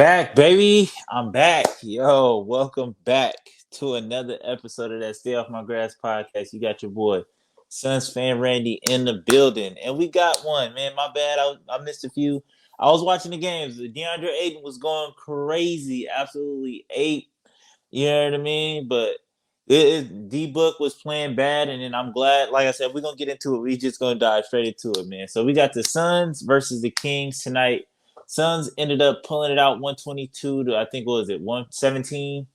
back, baby. I'm back. Yo, welcome back to another episode of that Stay Off My Grass podcast. You got your boy, Suns fan Randy, in the building. And we got one, man. My bad. I missed a few. I was watching the games. DeAndre Ayton was going crazy. Absolutely ape. You know what I mean? But D Book was playing bad, and then I'm glad. Like I said, we're gonna get into it. We just gonna dive straight into it, man. So we got the Suns versus the Kings tonight. Suns ended up pulling it out 122 to I think what was it 117.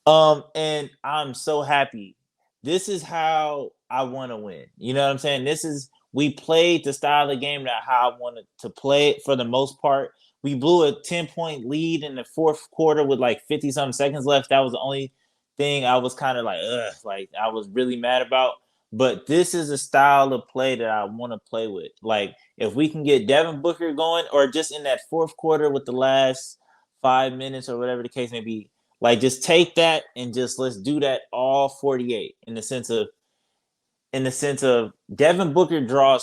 And I'm so happy. This is how I want to win. You know what I'm saying? This is we played the style of game that how I wanted to play it for the most part. We blew a 10-point lead in the fourth quarter with like 50 something seconds left. That was the only thing I was kind of like I was really mad about. But this is a style of play that I want to play with. Like if we can get Devin Booker going, or just in that fourth quarter with the last 5 minutes or whatever the case may be, like just take that and just let's do that all 48 in the sense of Devin Booker drew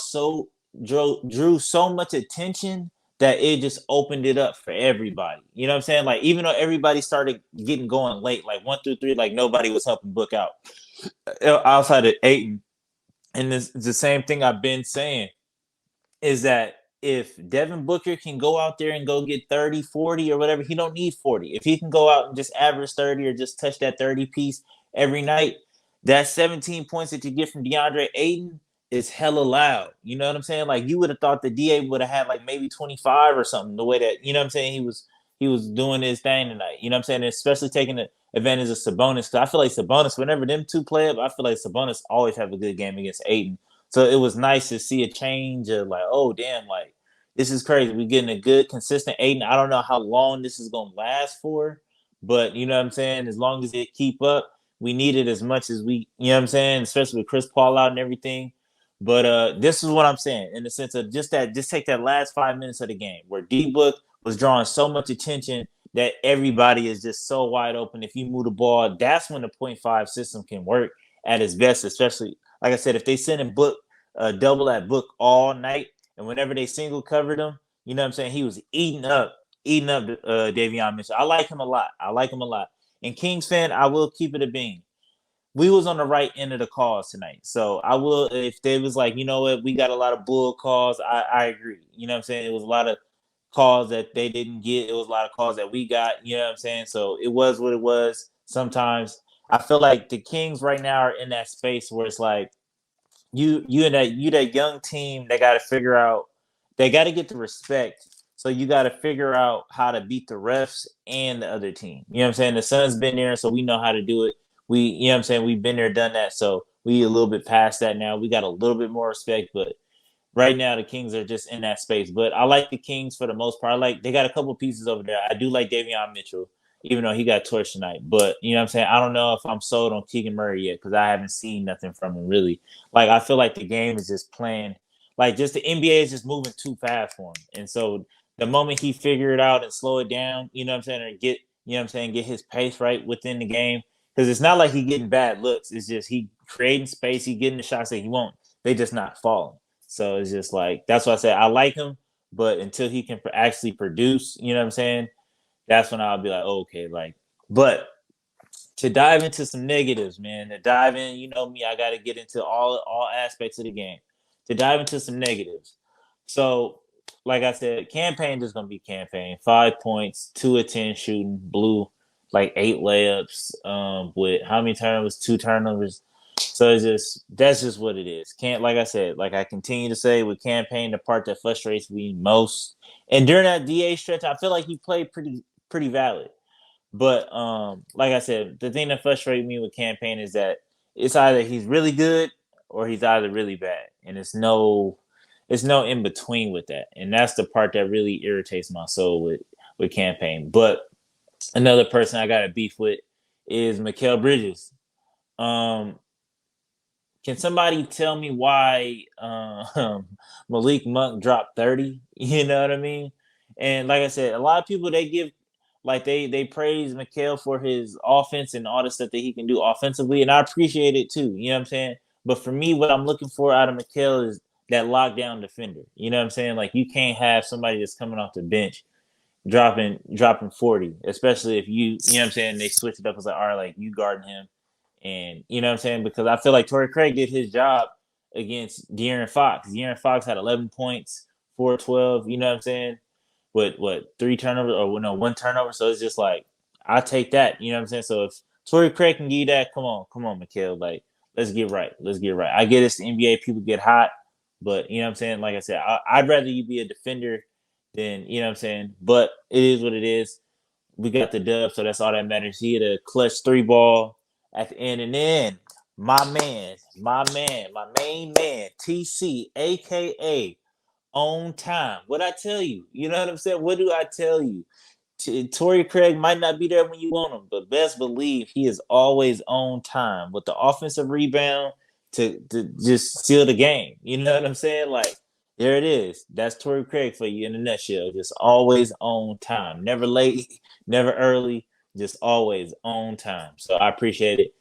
so much attention that it just opened it up for everybody. You know what I'm saying? Like even though everybody started getting going late, like 1 through 3, like nobody was helping Book out outside of Ayton. And this the same thing I've been saying is that if Devin Booker can go out there and go get 30, 40 or whatever, he don't need 40. If he can go out and just average 30 or just touch that 30 piece every night, that 17 points that you get from DeAndre Ayton is hella loud. You know what I'm saying? Like you would have thought the DA would have had like maybe 25 or something, the way that, you know what I'm saying, he was doing his thing tonight. You know what I'm saying? And especially taking the advantage of Sabonis. Because I feel like Sabonis, whenever them two play up, I feel like Sabonis always have a good game against Ayton. So it was nice to see a change of like, oh damn, like this is crazy. We're getting a good, consistent Aiden. I don't know how long this is gonna last for, but you know what I'm saying? As long as it keep up, we need it as much as we, you know what I'm saying, especially with Chris Paul out and everything. But this is what I'm saying, in the sense of just take that last 5 minutes of the game where D Book was drawing so much attention that everybody is just so wide open. If you move the ball, that's when the point five system can work at its best, especially like I said, if they send him Book double at Book all night, and whenever they single covered him, you know what I'm saying, he was eating up Davion Mitchell. I like him a lot. I like him a lot. And Kings fan, I will keep it a bean. We was on the right end of the calls tonight. So I will, if they was like, you know what, we got a lot of bull calls, I agree. You know what I'm saying? It was a lot of calls that they didn't get. It was a lot of calls that we got. You know what I'm saying? So it was what it was. Sometimes I feel like the Kings right now are in that space where it's like you that young team, they got to figure out, they got to get the respect. So you got to figure out how to beat the refs and the other team. You know what I'm saying? The Suns been there, so we know how to do it. You know what I'm saying? We've been there, done that. So we a little bit past that now. We got a little bit more respect, but right now the Kings are just in that space. But I like the Kings for the most part. I like they got a couple pieces over there. I do like Davion Mitchell, even though he got torched tonight. But you know what I'm saying? I don't know if I'm sold on Keegan Murray yet because I haven't seen nothing from him really. Like I feel like the game is just playing, like just the NBA is just moving too fast for him. And so the moment he figure it out and slow it down, you know what I'm saying, or get, you know what I'm saying, get his pace right within the game. Because it's not like he getting bad looks. It's just he creating space, he getting the shots that he won't. They just not falling. So it's just like that's why I said I like him, but until he can actually produce, you know what I'm saying? That's when I'll be like, oh, okay, like. But to dive into some negatives, man, to dive in, you know me, I got to get into all aspects of the game. To dive into some negatives. So, like I said, campaign is gonna be campaign. 5 points, 2 of 10 shooting, blew like 8 layups. With how many turnovers? 2 turnovers. So it's just that's just what it is. Can't, like I said, like I continue to say with campaign, the part that frustrates me most. And during that DA stretch, I feel like he played pretty valid. But like I said, the thing that frustrates me with campaign is that it's either he's really good or he's either really bad, and it's no in between with that, and that's the part that really irritates my soul with campaign. But another person I got a beef with is Mikal Bridges. Um, can somebody tell me why Malik Monk dropped 30? You know what I mean? And like I said, a lot of people they give like they praise Mikal for his offense and all the stuff that he can do offensively, and I appreciate it too. You know what I'm saying? But for me, what I'm looking for out of Mikal is that lockdown defender. You know what I'm saying? Like you can't have somebody that's coming off the bench dropping 40, especially if you know what I'm saying, they switched it up. It's like, all right, like you guarding him. And you know what I'm saying? Because I feel like Torrey Craig did his job against De'Aaron Fox. De'Aaron Fox had 11 points, 4-12, you know what I'm saying? With what, 3 turnovers or no, 1 turnover. So it's just like, I take that, you know what I'm saying? So if Torrey Craig can give you that, come on, Mikhail. Like, let's get right. Let's get right. I get it's the NBA, people get hot, but you know what I'm saying? Like I said, I'd rather you be a defender than, you know what I'm saying? But it is what it is. We got the dub, so that's all that matters. He had a clutch 3 ball at the end, and then my main man, TC, aka On Time. What I tell you? You know what I'm saying? What do I tell you? Torrey Craig might not be there when you want him, but best believe he is always on time with the offensive rebound to just seal the game. You know what I'm saying? Like, there it is. That's Torrey Craig for you in a nutshell. Just always on time. Never late, never early, just always on time. So I appreciate it.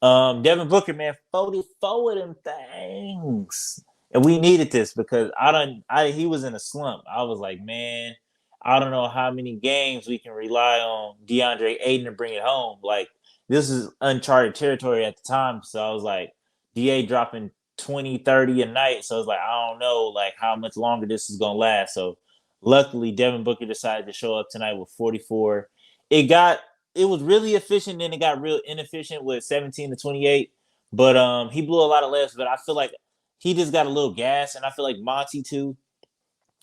Devin Booker, man, 44 of them things. And we needed this because he was in a slump. I was like, man, I don't know how many games we can rely on DeAndre Ayton to bring it home. Like, this is uncharted territory at the time. So I was like, DA dropping 20, 30 a night. So I was like, I don't know like how much longer this is gonna last. So luckily Devin Booker decided to show up tonight with 44. It got it was really efficient, then it got real inefficient with 17 to 28. But he blew a lot of layups, but I feel like he just got a little gas, and I feel like Monty too,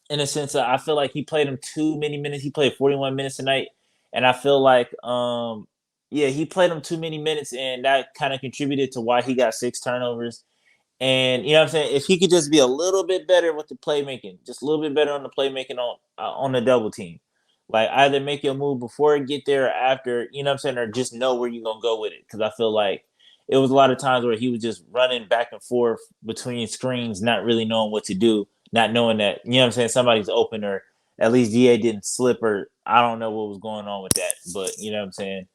in a sense I feel like he played him too many minutes. He played 41 minutes tonight, and I feel like yeah, he played him too many minutes, and that kind of contributed to why he got 6 turnovers. And you know what I'm saying? If he could just be a little bit better with the playmaking, just a little bit better on the playmaking on the double team. Like either make your move before it get there or after, you know what I'm saying, or just know where you're gonna go with it. Because I feel like it was a lot of times where he was just running back and forth between screens, not really knowing what to do, not knowing that, you know what I'm saying, somebody's open, or at least DA didn't slip, or I don't know what was going on with that. But you know what I'm saying?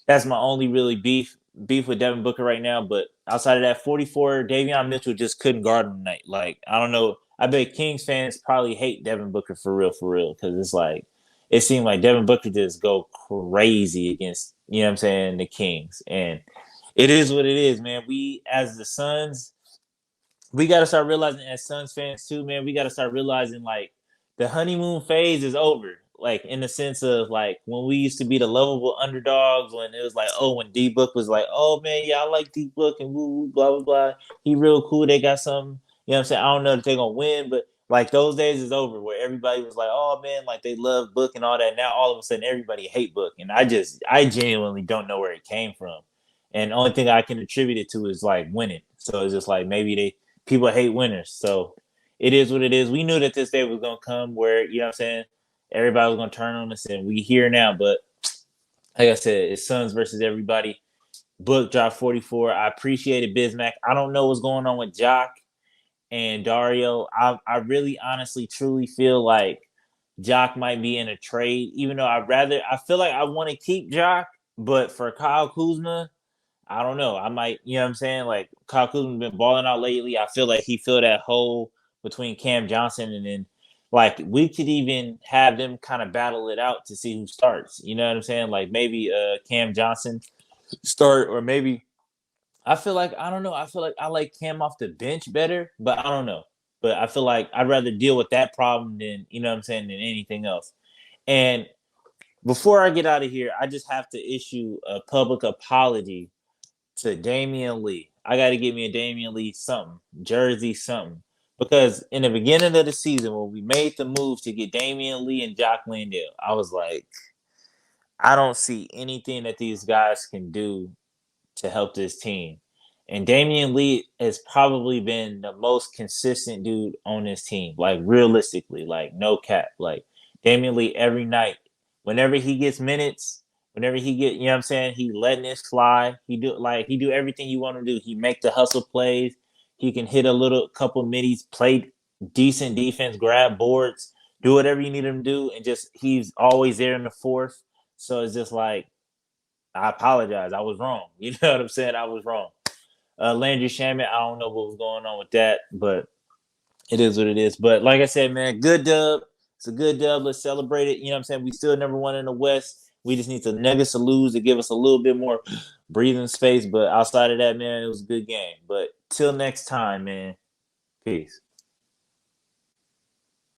That's my only really beef with Devin Booker right now. But outside of that, 44, Davion Mitchell just couldn't guard him tonight. Like, I don't know. I bet Kings fans probably hate Devin Booker for real, because it's like it seemed like Devin Booker just go crazy against, you know what I'm saying, the Kings. And it is what it is, man. We as the Suns, we got to start realizing as Suns fans too, man. We got to start realizing like the honeymoon phase is over. Like in the sense of like when we used to be the lovable underdogs, when it was like, oh, when D Book was like, oh man, yeah, I like D Book and woo woo, blah blah blah. He real cool. They got something. You know what I'm saying? I don't know if they're gonna win, but like those days is over where everybody was like, oh man, like they love Book and all that. Now all of a sudden everybody hate Book, and I genuinely don't know where it came from. And the only thing I can attribute it to is like winning. So it's just like maybe people hate winners. So it is what it is. We knew that this day was gonna come where, you know what I'm saying, everybody was gonna turn on us, and we here now. But like I said, it's Suns versus everybody. Book dropped 44. I appreciate it, Bismack. I don't know what's going on with Jock and Dario. I really honestly truly feel like Jock might be in a trade, even though I feel like I want to keep Jock, but for Kyle Kuzma, I don't know. I might, you know what I'm saying? Like Kyle Kuzma's been balling out lately. I feel like he filled that hole between Cam Johnson, and then like we could even have them kind of battle it out to see who starts. You know what I'm saying? Like maybe Cam Johnson start, or maybe I feel like I don't know. I feel like I like Cam off the bench better, but I don't know. But I feel like I'd rather deal with that problem than, you know what I'm saying, than anything else. And before I get out of here, I just have to issue a public apology to Damian Lee. I got to get me a Damian Lee something, jersey something. Because in the beginning of the season, when we made the move to get Damian Lee and Jock Landale, I was like, I don't see anything that these guys can do to help this team. And Damian Lee has probably been the most consistent dude on this team. Like realistically, like no cap. Like Damian Lee every night, whenever he gets minutes, whenever he get, you know what I'm saying, he letting this fly. He do everything you want to do. He make the hustle plays. He can hit a little couple middies, play decent defense, grab boards, do whatever you need him to do, and just he's always there in the fourth. So it's just like I apologize. I was wrong. You know what I'm saying? I was wrong. Landry Shamet, I don't know what was going on with that, but it is what it is. But like I said, man, good dub. It's a good dub. Let's celebrate it. You know what I'm saying? We still number one in the West. We just need the Nuggets to lose to give us a little bit more breathing space. But outside of that, man, it was a good game. But till next time, man. Peace.